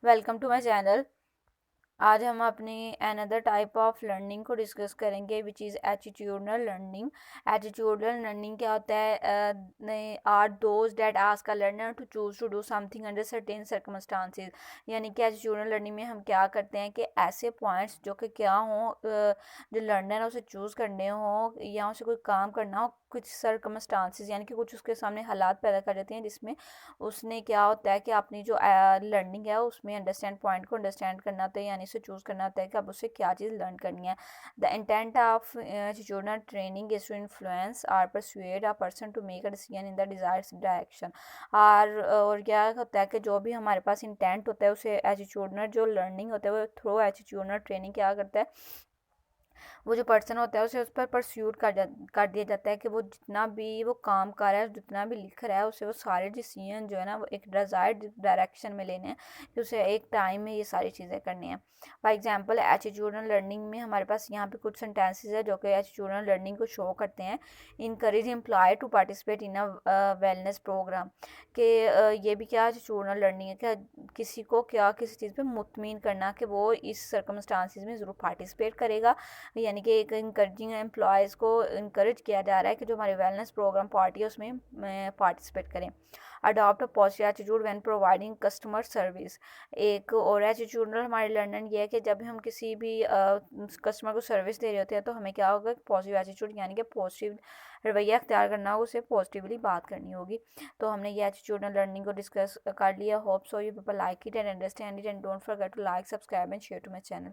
Welcome to my channel. आज हम अपनी अनदर टाइप ऑफ लर्निंग को डिस्कस करेंगे which is attitudinal learning. Attitudinal learning क्या होता है? Are those that ask a learner to choose to do something under certain circumstances. यानी कि एटीट्यूडनल लर्निंग में हम क्या करते हैं कि ऐसे पॉइंट्स जो कि क्या हों, जो लर्नर है उसे चूज़ करने हों या उसे कोई काम करना हो, कुछ सर्कमस्टांसेस यानी कि कुछ उसके सामने हालात पैदा कर देते हैं जिसमें उसने क्या होता है कि अपनी जो लर्निंग है उसमें अंडरस्टैंड पॉइंट को अंडरस्टैंड करना होता है, यानी से चूज़ करना होता है कि अब उसे क्या चीज़ लर्न करनी है। The intent of attitudinal training is to influence or persuade a person to make a decision in the desired direction. और क्या होता है कि जो भी हमारे पास इंटेंट होता है उसे एटीट्यूडनल जो लर्निंग होता है वो थ्रू एटीट्यूडनल ट्रेनिंग क्या करता है, वो जो पर्सन होता है उसे उस पर परस्यूट कर दिया जाता है कि वो जितना भी वो काम कर रहा है, जितना भी लिख रहा है, उसे वो सारे डिसीजन जो है ना वो एक डिजायर्ड डायरेक्शन में लेने हैं कि उसे एक टाइम में ये सारी चीज़ें करनी है। फॉर एग्जांपल एटीट्यूडनल लर्निंग में हमारे पास यहाँ पे कुछ सेंटेंसेस है जो कि एटीट्यूडनल लर्निंग को शो करते हैं। Encourage employee to participate in a wellness programme. कि ये भी क्या एटीट्यूडनल लर्निंग है, क्या किसी को क्या किसी चीज़ पे मुतमिन करना कि वो इस सर्कमस्टांसिस में ज़रूर पार्टिसिपेट करेगा। यानी कि एक इंकरेजिंग एम्प्लॉयज़ को इंकरेज किया जा रहा है कि जो हमारे वेलनेस प्रोग्राम पार्टी है उसमें पार्टिसिपेट करें। Adopt a positive attitude when providing customer service. एक और एटीट्यूडनल हमारे लर्निंग ये है कि जब हम किसी भी कस्टमर को सर्विस दे रहे होते हैं तो हमें क्या होगा, पॉजिटिव एटीट्यूड यानी कि पॉजिटिव रवैया अख्तियार करना होगा, उससे पॉजिटिवली बात करनी होगी। तो हमने ये एटीट्यूडनल लर्निंग को डिस्कस कर लिया। Hope so you people like it and understand it and don't forget to like, subscribe and share to my channel.